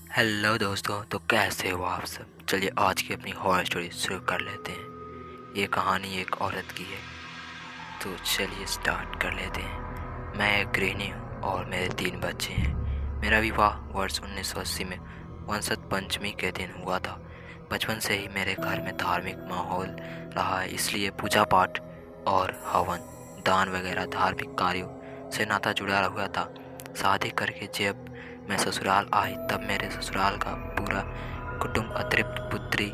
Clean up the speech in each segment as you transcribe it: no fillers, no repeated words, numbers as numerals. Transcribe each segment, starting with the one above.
Hello दोस्तों, तो कैसे हो आप सब। चलिए आज की अपनी हॉरर स्टोरी शुरू कर लेते हैं। ये कहानी एक औरत की है, तो चलिए स्टार्ट कर लेते हैं। मैं एक गृहिणी हूँ और मेरे 3 बच्चे हैं। मेरा विवाह वर्ष 1980 में वसंत पंचमी के दिन हुआ था। बचपन से ही मेरे घर में धार्मिक माहौल रहा है, इसलिए पूजा पाठ और हवन दान वगैरह धार्मिक कार्यों से नाता जुड़ा हुआ था। शादी करके जब मैं ससुराल आई तब मेरे ससुराल का पूरा कुटुंब अतृप्त पुत्री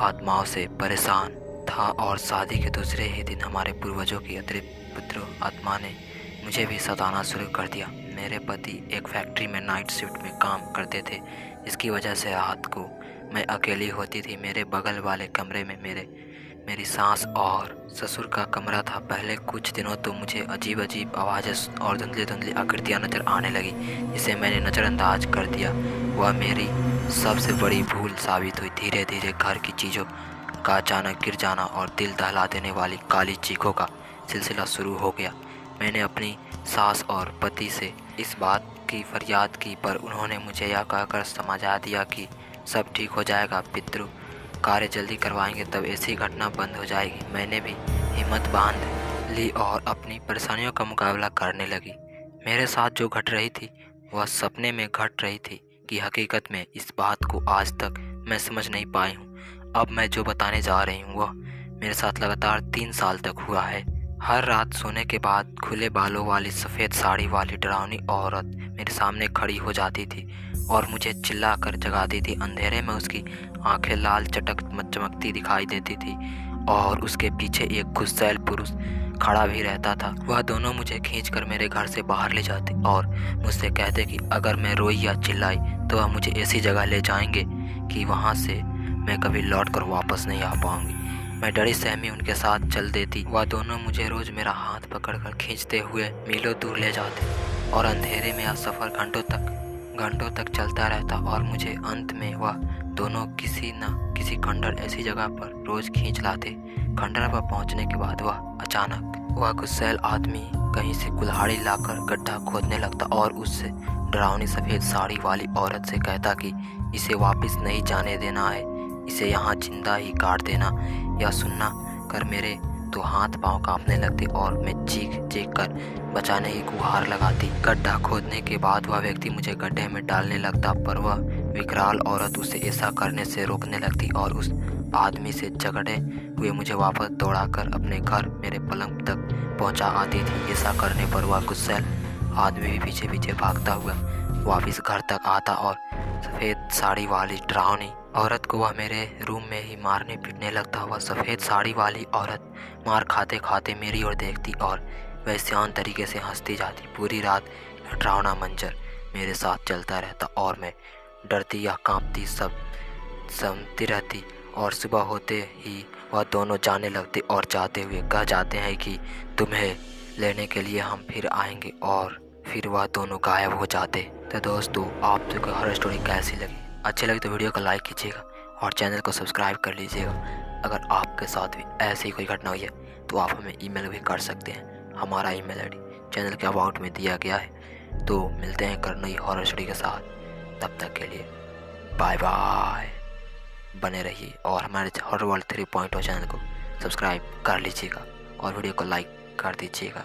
आत्माओं से परेशान था और शादी के दूसरे ही दिन हमारे पूर्वजों की अतृप्त पुत्र आत्मा ने मुझे भी सताना शुरू कर दिया। मेरे पति एक फैक्ट्री में नाइट शिफ्ट में काम करते थे, इसकी वजह से रात को मैं अकेली होती थी। मेरे बगल वाले कमरे में मेरी सास और ससुर का कमरा था। पहले कुछ दिनों तो मुझे अजीब अजीब आवाज़ें और धुंधली धुंधली आकृतियाँ नज़र आने लगी, जिसे मैंने नज़रअंदाज कर दिया। वह मेरी सबसे बड़ी भूल साबित हुई। धीरे धीरे घर की चीज़ों का अचानक गिर जाना और दिल दहला देने वाली काली चीखों का सिलसिला शुरू हो गया। मैंने अपनी सास और पति से इस बात की फरियाद की, पर उन्होंने मुझे यह कहकर समझा दिया कि सब ठीक हो जाएगा, पितृ कार्य जल्दी करवाएंगे तब ऐसी घटना बंद हो जाएगी। मैंने भी हिम्मत बांध ली और अपनी परेशानियों का मुकाबला करने लगी। मेरे साथ जो घट रही थी वह सपने में घट रही थी कि हकीकत में इस बात को आज तक मैं समझ नहीं पाई हूँ। अब मैं जो बताने जा रही हूँ वह मेरे साथ लगातार 3 साल तक हुआ है। हर रात सोने के बाद खुले बालों वाली सफ़ेद साड़ी वाली डरावनी औरत मेरे सामने खड़ी हो जाती थी और मुझे चिल्ला कर जगाती थी। अंधेरे में उसकी आंखें लाल चटक चमकती दिखाई देती थी और उसके पीछे एक गुस्सैल पुरुष खड़ा भी रहता था। वह दोनों मुझे खींचकर मेरे घर से बाहर ले जाते और मुझसे कहते कि अगर मैं रोई या चिल्लाई तो वह मुझे ऐसी जगह ले जाएंगे कि वहाँ से मैं कभी लौट कर वापस नहीं आ पाऊंगी। मैं डरी सहमी उनके साथ चल देती। वह दोनों मुझे रोज मेरा हाथ पकड़कर खींचते हुए मीलों दूर ले जाते और अंधेरे में यह सफ़र घंटों तक चलता रहता और मुझे अंत में वह दोनों किसी न किसी खंडर ऐसी जगह पर रोज खींच लाते। खंडर पर पहुंचने के बाद वह गुस्सैल आदमी कहीं से कुल्हाड़ी लाकर गड्ढा खोदने लगता और उससे डरावनी सफ़ेद साड़ी वाली औरत से कहता कि इसे वापस नहीं जाने देना है, इसे यहाँ जिंदा ही काट देना। यह सुनना कर मेरे तो हाथ पांव कांपने लगते और मैं चीख चीख कर बचाने की गुहार लगाती। गड्ढा खोदने के बाद वह व्यक्ति मुझे गड्ढे में डालने लगता, पर वह विकराल औरत उसे ऐसा करने से रोकने लगती और उस आदमी से झगड़े हुए मुझे वापस दौड़ाकर अपने घर मेरे पलंग तक पहुंचा आती थी। ऐसा करने पर वह गुस्सैल आदमी भी पीछे पीछे भागता हुआ वापस घर तक आता और सफ़ेद साड़ी वाली डरावनी औरत को वह मेरे रूम में ही मारने पीटने लगता। वह सफ़ेद साड़ी वाली औरत मार खाते खाते मेरी ओर देखती और वैश्यान तरीके से हंसती जाती। पूरी रात यह डरावना मंजर मेरे साथ चलता रहता और मैं डरती या कांपती सब समती रहती। और सुबह होते ही वह दोनों जाने लगते और जाते हुए कह जाते हैं कि तुम्हें लेने के लिए हम फिर आएंगे, और फिर वह दोनों गायब हो जाते। तो दोस्तों, आप जो को हॉरर स्टोरी कैसी लगी? अच्छी लगी तो वीडियो को लाइक कीजिएगा और चैनल को सब्सक्राइब कर लीजिएगा। अगर आपके साथ भी ऐसी ही कोई घटना हुई है तो आप हमें ईमेल भी कर सकते हैं। हमारा ईमेल आईडी चैनल के अबाउट में दिया गया है। तो मिलते हैं कर नई हॉरर स्टोरी के साथ। तब तक के लिए बाय बाय। बने रहिए और हमारे हॉरर वर्ल्ड 3.0 चैनल को सब्सक्राइब कर लीजिएगा और वीडियो को लाइक कर दीजिएगा।